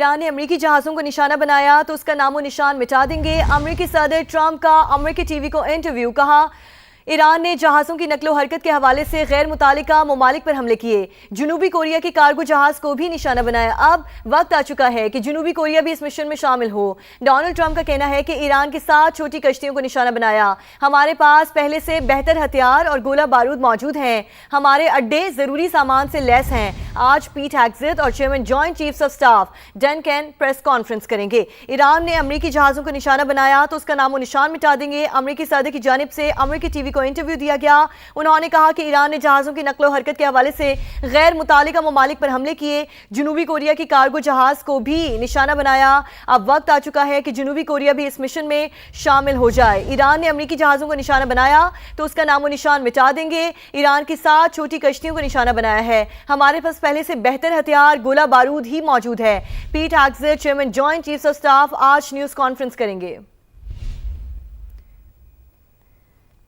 ایران نے امریکی جہازوں کو نشانہ بنایا تو اس کا نام و نشان مٹا دیں گے۔ امریکی صدر ٹرمپ کا امریکی ٹی وی کو انٹرویو، کہا ایران نے جہازوں کی نقل و حرکت کے حوالے سے غیر متعلقہ ممالک پر حملے کیے، جنوبی کوریا کے کارگو جہاز کو بھی نشانہ بنایا۔ اب وقت آ چکا ہے کہ جنوبی کوریا بھی اس مشن میں شامل ہو۔ ڈونلڈ ٹرمپ کا کہنا ہے کہ ایران کے 7 چھوٹی کشتیوں کو نشانہ بنایا۔ ہمارے پاس پہلے سے بہتر ہتھیار اور گولہ بارود موجود ہیں، ہمارے اڈے ضروری سامان سے لیس ہیں۔ آج پیٹ ہیگزیت اور chairman joint chiefs of staff done can press conference کریں گے۔ ایران نے امریکی جہازوں کو نشانہ بنایا تو اس کا نام و نشان مٹا دیں گے۔ امریکی صدر کی جانب سے امریکی ٹی وی کو انٹرویو دیا گیا۔ انہوں نے کہا کہ ایران نے جہازوں کی نقل و حرکت کے حوالے سے غیر متعلقہ ممالک پر حملے کیے، جنوبی کوریا کی کارگو جہاز کو بھی نشانہ بنایا۔ اب وقت آ چکا ہے کہ جنوبی کوریا بھی اس مشن میں شامل ہو جائے۔ ایران نے امریکی جہازوں کو نشانہ بنایا تو اس کا نام و نشان مٹا دیں گے۔ ایران کی 7 چھوٹی کشتیوں کو نشانہ بنایا ہے، ہمارے پاس پہلے سے بہتر ہتھیار گولہ بارود ہی موجود ہے۔ Pete Hegseth, chairman joint chiefs of staff, آج نیوز کانفرنس کریں گے۔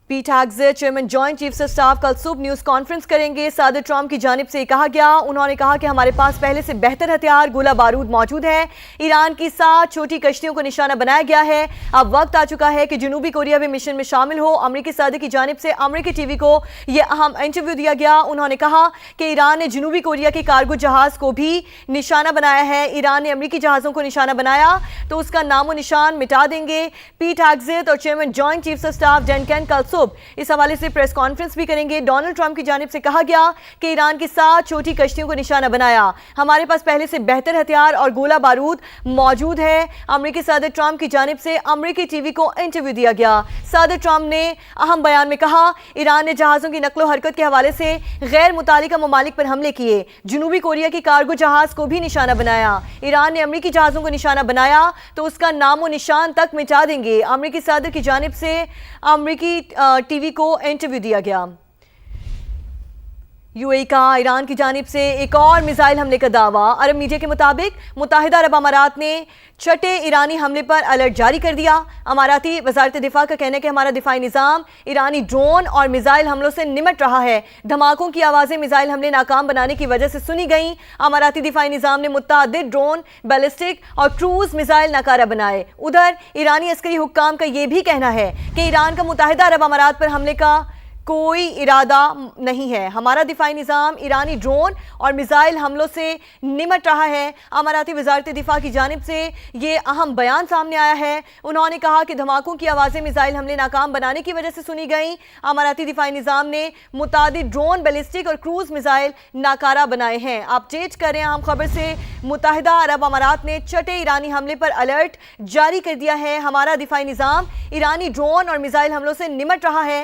Pete Hegseth, chairman joint chiefs of staff, کل صبح نیوز کانفرنس کریں گے۔ صدر ٹرمپ کی جانب سے کہا گیا، انہوں نے کہا کہ ہمارے پاس پہلے سے بہتر ہتھیار گولہ بارود موجود ہے۔ ایران کی 7 چھوٹی کشتیوں کو نشانہ بنایا گیا ہے۔ اب وقت آ چکا ہے کہ جنوبی کوریا بھی مشن میں شامل ہو۔ امریکی صدر کی جانب سے امریکی ٹی وی کو یہ اہم انٹرویو دیا گیا۔ انہوں نے کہا کہ ایران نے جنوبی کوریا کے کارگو جہاز کو بھی نشانہ بنایا ہے۔ ایران نے امریکی جہازوں کو نشانہ بنایا تو اس کا نام و نشان مٹا دیں گے۔ پیٹ ہیگزیت اور chairman joint chiefs of staff done can کل صبح اس حوالے سے پریس کانفرنس بھی کریں گے۔ ڈونلڈ ٹرمپ کی جانب سے کہا گیا کہ ایران کی 7 چھوٹی کشتیوں کو نشانہ بنایا، ہمارے پاس پہلے سے بہتر ہتھیار اور گولہ بارود موجود ہے۔ امریکی صدر ٹرمپ کی جانب سے امریکی ٹی وی کو انٹرویو دیا گیا۔ صدر ٹرمپ نے اہم بیان میں کہا، ایران نے جہازوں کی نقل و حرکت کے حوالے سے غیر متعلقہ ممالک پر حملے کیے، جنوبی کوریا کی کارگو جہاز کو بھی نشانہ بنایا۔ ایران نے امریکی جہازوں کو نشانہ بنایا تو اس کا نام و نشان تک مٹا دیں گے۔ امریکی صدر کی جانب سے امریکی ٹی وی کو انٹرویو دیا گیا۔ یو اے کا ایران کی جانب سے ایک اور میزائل حملے کا دعویٰ۔ عرب میڈیا کے مطابق متحدہ عرب امارات نے چھٹے ایرانی حملے پر الرٹ جاری کر دیا۔ اماراتی وزارت دفاع کا کہنا ہے کہ ہمارا دفاعی نظام ایرانی ڈرون اور میزائل حملوں سے نمٹ رہا ہے۔ دھماکوں کی آوازیں میزائل حملے ناکام بنانے کی وجہ سے سنی گئیں۔ اماراتی دفاعی نظام نے متعدد ڈرون، بیلسٹک اور کروز میزائل ناکارہ بنائے۔ ادھر ایرانی عسکری حکام کا یہ بھی کہنا ہے کہ ایران کا متحدہ عرب امارات پر حملے کا کوئی ارادہ نہیں ہے۔ ہمارا دفاعی نظام ایرانی ڈرون اور میزائل حملوں سے نمٹ رہا ہے۔ اماراتی وزارت دفاع کی جانب سے یہ اہم بیان سامنے آیا ہے۔ انہوں نے کہا کہ دھماکوں کی آوازیں میزائل حملے ناکام بنانے کی وجہ سے سنی گئیں۔ اماراتی دفاعی نظام نے متعدد ڈرون، بیلسٹک اور کروز میزائل ناکارہ بنائے ہیں۔ اپڈیٹ کر رہے ہیں اہم خبر سے، متحدہ عرب امارات نے چھٹے ایرانی حملے پر الرٹ جاری کر دیا ہے۔ ہمارا دفاعی نظام ایرانی ڈرون اور میزائل حملوں سے نمٹ رہا ہے۔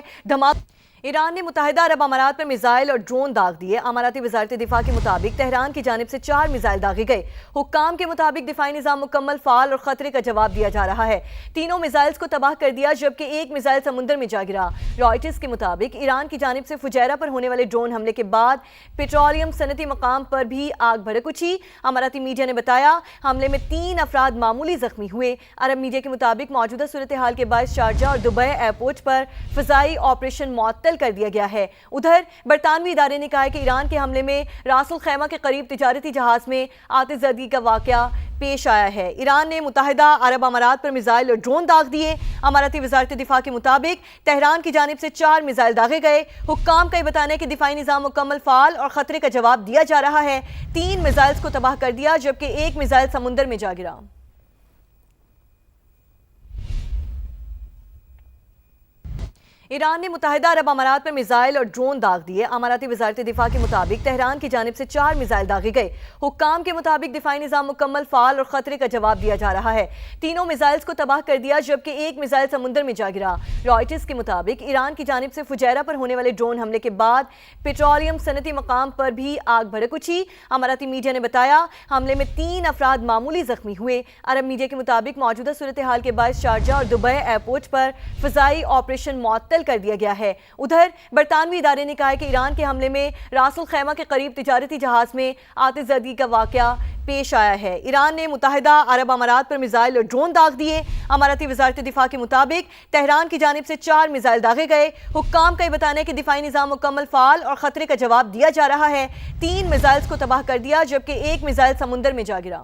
ایران نے متحدہ عرب امارات پر میزائل اور ڈرون داغ دیے۔ اماراتی وزارت دفاع کے مطابق تہران کی جانب سے 4 میزائل داغے گئے۔ حکام کے مطابق دفاعی نظام مکمل فعال اور خطرے کا جواب دیا جا رہا ہے۔ تینوں میزائلز کو تباہ کر دیا جبکہ ایک میزائل سمندر میں جا گرا۔ رائٹرز کے مطابق ایران کی جانب سے فجیرہ پر ہونے والے ڈرون حملے کے بعد پیٹرولیم صنعتی مقام پر بھی آگ بھڑک اٹھی۔ اماراتی میڈیا نے بتایا حملے میں 3 افراد معمولی زخمی ہوئے۔ عرب میڈیا کے مطابق موجودہ صورتحال کے باعث شارجہ اور دبئی ایئرپورٹ پر فضائی آپریشن معطل کر دیا گیا ہے۔ ادھر برطانوی ادارے نے کہا ہے کہ ایران کے حملے میں راس الخیمہ کے قریب تجارتی جہاز میں آتش زدگی کا واقعہ پیش آیا ہے۔ ایران نے متحدہ عرب امارات پر میزائل اور ڈرون داغ دیے۔ اماراتی وزارت دفاع کے مطابق تہران کی جانب سے 4 میزائل داغے گئے۔ حکام کا یہ بتانا ہے کہ دفاعی نظام مکمل فعال اور خطرے کا جواب دیا جا رہا ہے۔ 3 میزائلز کو تباہ کر دیا جبکہ ایک میزائل سمندر میں جا گرا۔ ایران نے متحدہ عرب امارات پر میزائل اور ڈرون داغ دیے۔ اماراتی وزارت دفاع کے مطابق تہران کی جانب سے 4 میزائل داغے گئے۔ حکام کے مطابق دفاعی نظام مکمل فعال اور خطرے کا جواب دیا جا رہا ہے۔ تینوں میزائلز کو تباہ کر دیا جبکہ ایک میزائل سمندر میں جا گرا۔ رائٹرز کے مطابق ایران کی جانب سے فجیرہ پر ہونے والے ڈرون حملے کے بعد پیٹرولیم صنعتی مقام پر بھی آگ بھڑک اٹھی۔ اماراتی میڈیا نے بتایا حملے میں 3 افراد معمولی زخمی ہوئے۔ عرب میڈیا کے مطابق موجودہ صورتحال کے باعث شارجہ اور دبئی ایئرپورٹ پر فضائی آپریشن معطل کر دیا گیا ہے۔ ادھر برطانوی ادارے نے کہا ہے کہ ایران کے حملے میں راس الخیمہ کے قریب تجارتی جہاز میں آتش زدگی کا واقعہ پیش آیا ہے۔ ایران نے متحدہ عرب امارات پر میزائل اور ڈرون داغ دیے۔ اماراتی وزارت دفاع کے مطابق تہران کی جانب سے 4 میزائل داغے گئے۔ حکام کا یہ بتانا ہے کہ دفاعی نظام مکمل فعال اور خطرے کا جواب دیا جا رہا ہے۔ 3 میزائلز کو تباہ کر دیا جبکہ ایک میزائل سمندر میں جا گرا۔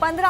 15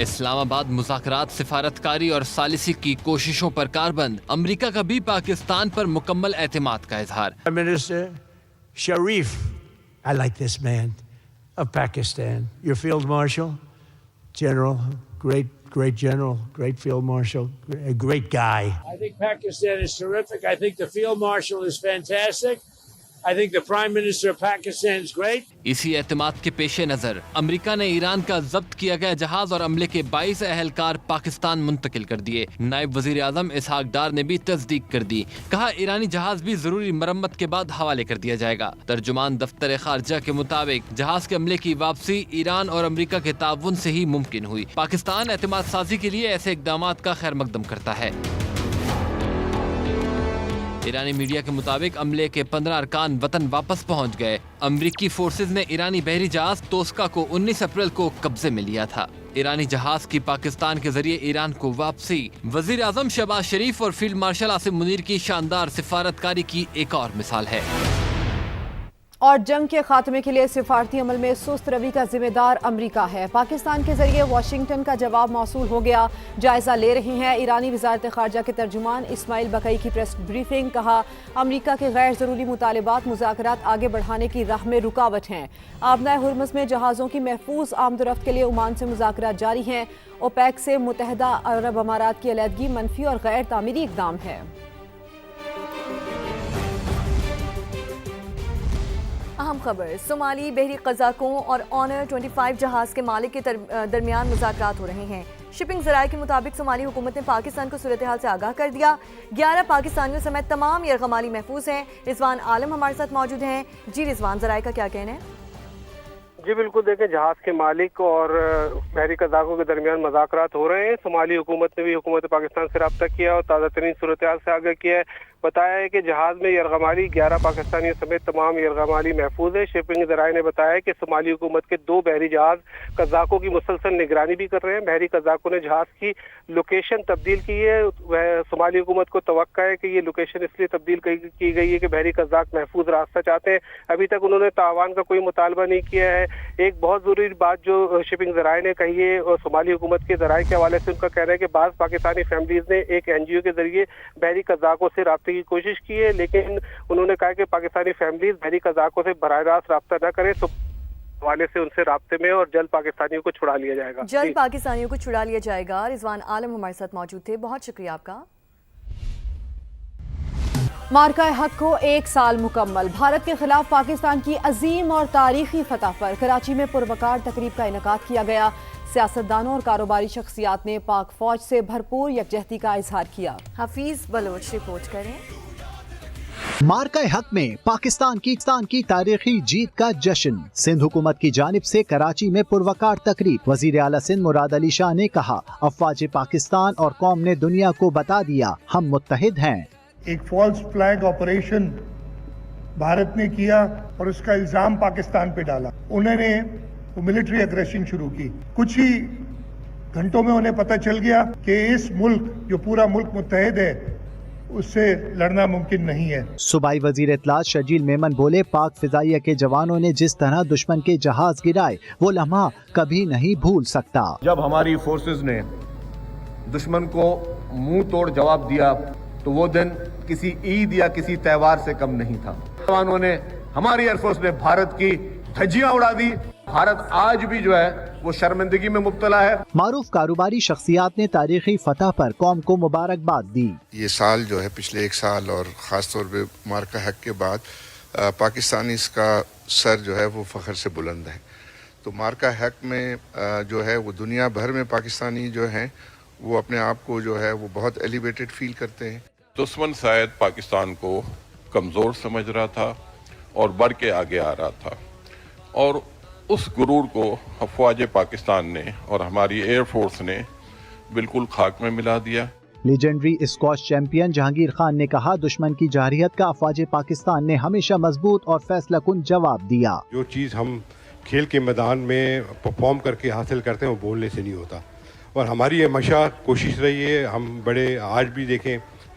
اسلام آباد مذاکرات سفارتکاری اور ثالثی کی کوششوں پر کاربند، امریکہ کا بھی پاکستان پر مکمل اعتماد کا اظہار۔ Prime Minister Sharif, I like this man of Pakistan. Your Field Marshal, General, great General, great Field Marshal, a great guy. I think Pakistan is terrific. I think the Field Marshal is fantastic. I think the Prime Minister of Pakistan is great. اسی اعتماد کے پیش نظر امریکہ نے ایران کا ضبط کیا گیا جہاز اور عملے کے 22 اہلکار پاکستان منتقل کر دیے۔ نائب وزیر اعظم اسحاق ڈار نے بھی تصدیق کر دی، کہا ایرانی جہاز بھی ضروری مرمت کے بعد حوالے کر دیا جائے گا۔ ترجمان دفتر خارجہ کے مطابق جہاز کے عملے کی واپسی ایران اور امریکہ کے تعاون سے ہی ممکن ہوئی۔ پاکستان اعتماد سازی کے لیے ایسے اقدامات کا خیر مقدم کرتا ہے۔ ایرانی میڈیا کے مطابق عملے کے 15 ارکان وطن واپس پہنچ گئے۔ امریکی فورسز نے ایرانی بحری جہاز توسکا کو 19 اپریل کو قبضے میں لیا تھا۔ ایرانی جہاز کی پاکستان کے ذریعے ایران کو واپسی وزیر اعظم شہباز شریف اور فیلڈ مارشل عاصم منیر کی شاندار سفارتکاری کی ایک اور مثال ہے۔ اور جنگ کے خاتمے کے لیے سفارتی عمل میں سست روی کا ذمہ دار امریکہ ہے۔ پاکستان کے ذریعے واشنگٹن کا جواب موصول ہو گیا، جائزہ لے رہے ہیں۔ ایرانی وزارت خارجہ کے ترجمان اسماعیل بقائی کی پریس بریفنگ، کہا امریکہ کے غیر ضروری مطالبات مذاکرات آگے بڑھانے کی راہ میں رکاوٹ ہیں۔ آبنائے ہرمز میں جہازوں کی محفوظ آمد و رفت کے لیے عمان سے مذاکرات جاری ہیں۔ اوپیک سے متحدہ عرب امارات کی علیحدگی منفی اور غیر تعمیری اقدام ہے۔ اہم خبر، صومالی بحری قزاقوں اور آنر 25 جہاز کے مالک کے درمیان مذاکرات ہو رہے ہیں۔ شپنگ ذرائع کے مطابق صومالی حکومت نے پاکستان کو صورتحال سے آگاہ کر دیا۔ 11 پاکستانیوں سمیت تمام یرغمالی محفوظ ہیں۔ رضوان عالم ہمارے ساتھ موجود ہیں۔ جی رضوان، ذرائع کا کیا کہنا ہے؟ جی بالکل، دیکھیں جہاز کے مالک اور بحری قزاقوں کے درمیان مذاکرات ہو رہے ہیں۔ صومالی حکومت نے بھی حکومت پاکستان سے رابطہ کیا اور تازہ ترین صورتحال سے آگاہ کیا ہے۔ بتایا ہے کہ جہاز میں یرغمالی 11 پاکستانیوں سمیت تمام یرغمالی محفوظ ہے۔ شپنگ ذرائع نے بتایا کہ صومالی حکومت کے 2 بحری جہاز قزاقوں کی مسلسل نگرانی بھی کر رہے ہیں۔ بحری قزاقوں نے جہاز کی لوکیشن تبدیل کی ہے۔ صومالی حکومت کو توقع ہے کہ یہ لوکیشن اس لیے تبدیل کی گئی ہے کہ بحری قزاق محفوظ راستہ چاہتے ہیں۔ ابھی تک انہوں نے تعاون کا کوئی مطالبہ نہیں کیا ہے۔ ایک بہت ضروری بات جو شپنگ ذرائع نے کہی ہے اور صومالی حکومت کے ذرائع کے حوالے سے ان کا کہنا ہے کہ بعض پاکستانی فیملیز نے ایک NGO کے ذریعے بحری قزاقوں سے رابطے کی کوشش کی ہے، لیکن انہوں نے کہا کہ پاکستانی فیملیز بحری قزاقوں سے براہ راست رابطہ نہ کریں تو حوالے سے ان سے رابطے میں اور جلد پاکستانیوں کو چھڑا لیا جائے گا۔ جلد پاکستانیوں کو چھڑا لیا جائے گا۔ رضوان عالم ہمارے ساتھ موجود تھے، بہت شکریہ آپ کا۔ مارکہ حق کو 1 سال مکمل۔ بھارت کے خلاف پاکستان کی عظیم اور تاریخی فتح پر کراچی میں پروقار تقریب کا انعقاد کیا گیا۔ سیاستدانوں اور کاروباری شخصیات نے پاک فوج سے بھرپور یکجہتی کا اظہار کیا۔ حفیظ بلوچ رپورٹ کریں۔ مارکہ حق میں پاکستان کی تاریخی جیت کا جشن۔ سندھ حکومت کی جانب سے کراچی میں پروقار تقریب۔ وزیر اعلیٰ سندھ مراد علی شاہ نے کہا افواج پاکستان اور قوم نے دنیا کو بتا دیا ہم متحد ہیں۔ ایک فالس فلیگ آپریشن بھارت نے کیا اور اس کا الزام پاکستان پہ ڈالا۔ انہوں نے ملٹری اگریشن شروع کی۔ کچھ ہی گھنٹوں میں انہیں پتہ چل گیا کہ اس ملک جو پورا ملک متحد ہے اس سے لڑنا ممکن نہیں ہے۔ صوبائی وزیر اطلاعات شرجیل میمن بولے پاک فضائیہ کے جوانوں نے جس طرح دشمن کے جہاز گرائے وہ لمحہ کبھی نہیں بھول سکتا۔ جب ہماری فورسز نے دشمن کو منہ توڑ جواب دیا تو وہ دن کسی عید یا کسی تہوار سے کم نہیں تھا۔ جوانوں نے، ہماری ایئر فورس نے بھارت کی دھجیاں اڑا دی۔ بھارت آج بھی جو ہے وہ شرمندگی میں مبتلا ہے۔ معروف کاروباری شخصیات نے تاریخی فتح پر قوم کو مبارکباد دی۔ یہ سال جو ہے پچھلے 1 سال اور خاص طور پہ مارکہ حق کے بعد پاکستانی اس کا سر جو ہے وہ فخر سے بلند ہے۔ تو مارکہ حق میں جو ہے وہ دنیا بھر میں پاکستانی جو ہیں وہ اپنے آپ کو جو ہے وہ بہت ایلیویٹڈ فیل کرتے ہیں۔ دشمن شاید پاکستان کو کمزور سمجھ رہا تھا اور بڑھ کے آگے آ رہا تھا، اور اس غرور کو افواج پاکستان نے اور ہماری ایئر فورس نے بالکل خاک میں ملا دیا۔ Legendary squash champion Jahangir Khan نے کہا دشمن کی جارحیت کا افواج پاکستان نے ہمیشہ مضبوط اور فیصلہ کن جواب دیا۔ جو چیز ہم کھیل کے میدان میں پرفارم کر کے حاصل کرتے ہیں وہ بولنے سے نہیں ہوتا، اور ہمیشہ کوشش رہی ہے۔ ہم بڑے آج بھی دیکھیں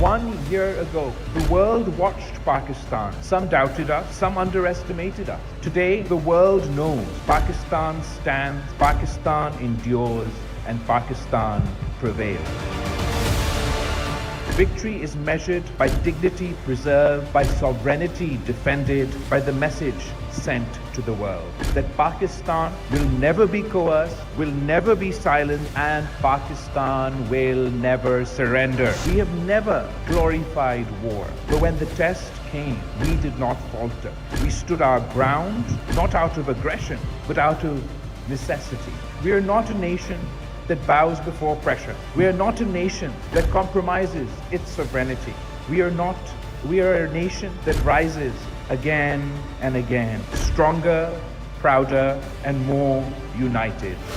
1 year ago, the world watched Pakistan. Some doubted us, some underestimated us. Today, the world knows Pakistan stands, Pakistan endures, and Pakistan prevails. Victory is measured by dignity preserved, by sovereignty defended, by the message sent to the world that Pakistan will never be coerced, will never be silent, and Pakistan will never surrender. We have never glorified war, but when the test came, we did not falter. We stood our ground, not out of aggression, but out of necessity. We are not a nation that bows before pressure. We are not a nation that compromises its sovereignty. We are a nation that rises again and again, stronger, prouder, and more united.